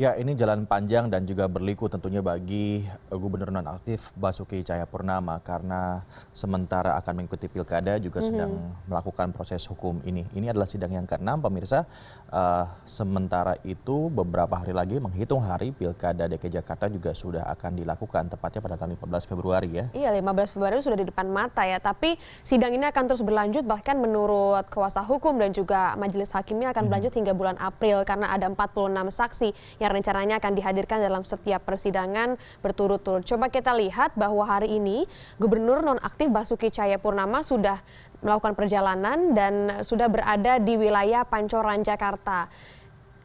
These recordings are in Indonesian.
Ya, ini jalan panjang dan juga berliku tentunya bagi Gubernur nonaktif Basuki Cahayapurnama karena sementara akan mengikuti pilkada juga sedang melakukan proses hukum ini. Ini adalah sidang yang ke-6 pemirsa. Sementara itu beberapa hari lagi menghitung hari pilkada DKI Jakarta juga sudah akan dilakukan tepatnya pada tanggal 15 Februari ya. Iya, 15 Februari sudah di depan mata ya. Tapi sidang ini akan terus berlanjut bahkan menurut kuasa hukum dan juga majelis hakimnya akan berlanjut hingga bulan April karena ada 46 saksi yang rencananya akan dihadirkan dalam setiap persidangan berturut-turut. Coba kita lihat bahwa hari ini Gubernur nonaktif Basuki Cahayapurnama sudah melakukan perjalanan dan sudah berada di wilayah Pancoran, Jakarta.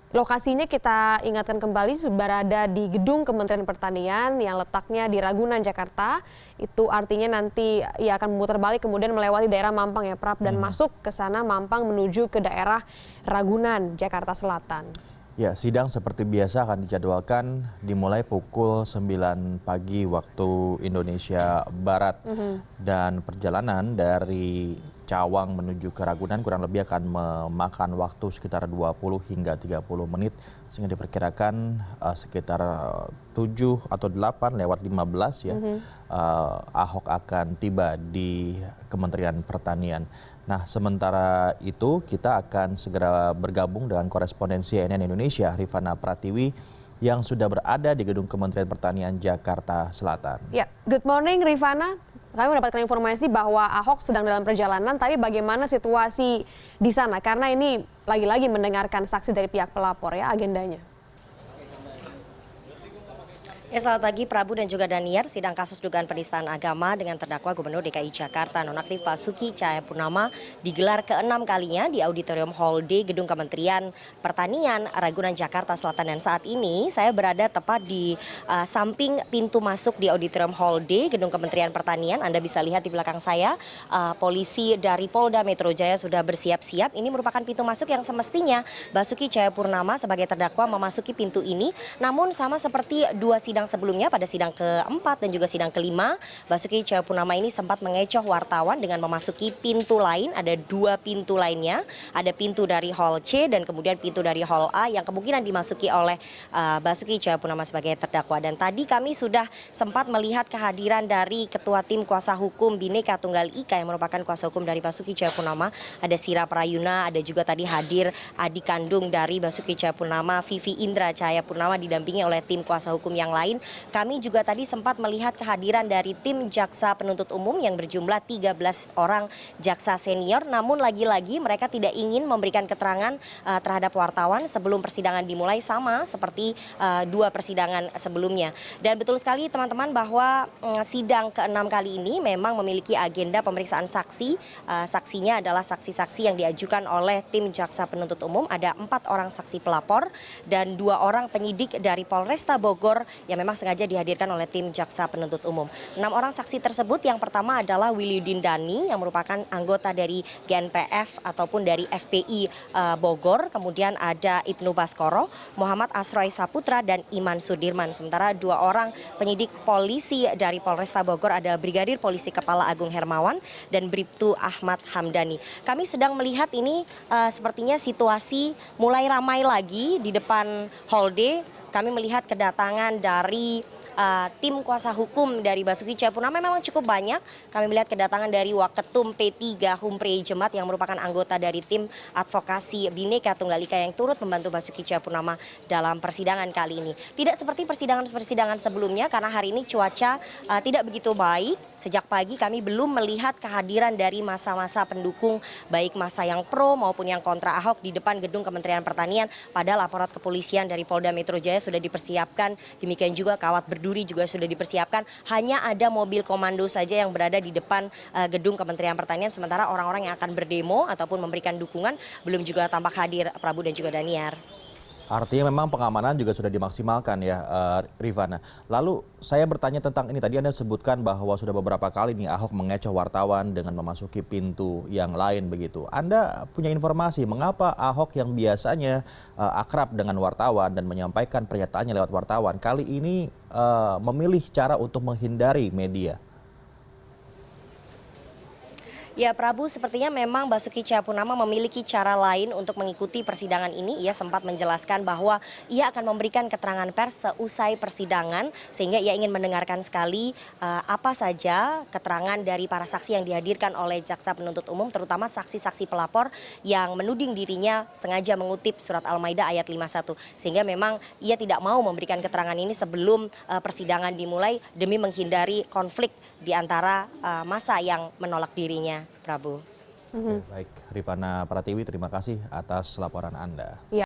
Lokasinya kita ingatkan kembali berada di gedung Kementerian Pertanian yang letaknya di Ragunan, Jakarta. Itu artinya nanti ia akan memutar balik kemudian melewati daerah Mampang ya Prab dan masuk ke sana Mampang menuju ke daerah Ragunan, Jakarta Selatan. Ya, sidang seperti biasa akan dijadwalkan dimulai pukul 9 pagi waktu Indonesia Barat. Dan perjalanan dari Cawang menuju ke Ragunan kurang lebih akan memakan waktu sekitar 20 hingga 30 menit. Sehingga diperkirakan sekitar 7 atau 8 lewat 15 ya. Ahok akan tiba di Kementerian Pertanian. Nah, sementara itu kita akan segera bergabung dengan korespondensi CNN Indonesia, Rifana Pratiwi, yang sudah berada di gedung Kementerian Pertanian Jakarta Selatan. Ya, good morning Rifana. Kami mendapatkan informasi bahwa Ahok sedang dalam perjalanan, tapi bagaimana situasi di sana? Karena ini lagi-lagi mendengarkan saksi dari pihak pelapor ya agendanya. Ya, selamat pagi Prabu dan juga Daniar. Sidang kasus dugaan penistaan agama dengan terdakwa Gubernur DKI Jakarta nonaktif Basuki Cahayapurnama digelar ke-6 kalinya di Auditorium Hall D Gedung Kementerian Pertanian Ragunan, Jakarta Selatan. Dan saat ini saya berada tepat di samping pintu masuk di Auditorium Hall D Gedung Kementerian Pertanian. Anda bisa lihat di belakang saya polisi dari Polda Metro Jaya sudah bersiap-siap. Ini merupakan pintu masuk yang semestinya Basuki Cahayapurnama sebagai terdakwa memasuki pintu ini. Namun sama seperti dua sidang sebelumnya pada sidang ke-4 dan juga sidang ke-5, Basuki Cahayapurnama ini sempat mengecoh wartawan dengan memasuki pintu lain. Ada dua pintu lainnya, ada pintu dari Hall C dan kemudian pintu dari Hall A yang kemungkinan dimasuki oleh Basuki Cahayapurnama sebagai terdakwa. Dan tadi kami sudah sempat melihat kehadiran dari Ketua Tim Kuasa Hukum Bhinneka Tunggal Ika yang merupakan kuasa hukum dari Basuki Cahayapurnama. Ada Sira Prayuna, ada juga tadi hadir adik kandung dari Basuki Cahayapurnama, Vivi Indra Cahayapurnama didampingi oleh tim kuasa hukum yang lain. Kami juga tadi sempat melihat kehadiran dari tim jaksa penuntut umum yang berjumlah 13 orang jaksa senior. Namun lagi-lagi mereka tidak ingin memberikan keterangan terhadap wartawan sebelum persidangan dimulai, sama seperti dua persidangan sebelumnya. Dan betul sekali teman-teman bahwa sidang ke-6 kali ini memang memiliki agenda pemeriksaan saksi. Saksinya adalah saksi-saksi yang diajukan oleh tim jaksa penuntut umum. Ada 4 orang saksi pelapor dan 2 orang penyidik dari Polresta Bogor yang memang sengaja dihadirkan oleh tim jaksa penuntut umum. 6 orang saksi tersebut yang pertama adalah Wiliudin Dhani yang merupakan anggota dari GNPF ataupun dari FPI Bogor. Kemudian ada Ibnu Baskoro, Muhammad Asroi Saputra dan Iman Sudirman. Sementara 2 orang penyidik polisi dari Polresta Bogor ada Brigadir Polisi Kepala Agung Hermawan dan Bribtu Ahmad Hamdani. Kami sedang melihat ini sepertinya situasi mulai ramai lagi di depan Hall D. Kami melihat kedatangan dari tim kuasa hukum dari Basuki Cahayapurnama memang cukup banyak. Kami melihat kedatangan dari Waketum P3 Humphrey Jemat yang merupakan anggota dari tim advokasi Bhinneka Tunggal Ika yang turut membantu Basuki Cahayapurnama dalam persidangan kali ini. Tidak seperti persidangan-persidangan sebelumnya karena hari ini cuaca tidak begitu baik. Sejak pagi kami belum melihat kehadiran dari masa-masa pendukung baik masa yang pro maupun yang kontra Ahok di depan gedung Kementerian Pertanian. Padahal aparat kepolisian dari Polda Metro Jaya sudah dipersiapkan. Demikian juga kawat berduri juga sudah dipersiapkan. Hanya ada mobil komando saja yang berada di depan gedung Kementerian Pertanian. Sementara orang-orang yang akan berdemo ataupun memberikan dukungan belum juga tampak hadir, Prabu dan juga Daniar. Artinya memang pengamanan juga sudah dimaksimalkan ya, Rifana. Lalu saya bertanya tentang ini, tadi Anda sebutkan bahwa sudah beberapa kali nih Ahok mengecoh wartawan dengan memasuki pintu yang lain begitu. Anda punya informasi mengapa Ahok yang biasanya akrab dengan wartawan dan menyampaikan pernyataannya lewat wartawan, kali ini memilih cara untuk menghindari media? Ya Prabu, sepertinya memang Basuki Cahayapurnama memiliki cara lain untuk mengikuti persidangan ini. Ia sempat menjelaskan bahwa ia akan memberikan keterangan pers seusai persidangan sehingga ia ingin mendengarkan sekali apa saja keterangan dari para saksi yang dihadirkan oleh jaksa penuntut umum, terutama saksi-saksi pelapor yang menuding dirinya sengaja mengutip surat Al-Maidah ayat 51. Sehingga memang ia tidak mau memberikan keterangan ini sebelum persidangan dimulai demi menghindari konflik di antara massa yang menolak dirinya. Prabu. Baik, Rifana Pratiwi, terima kasih atas laporan Anda. Ya.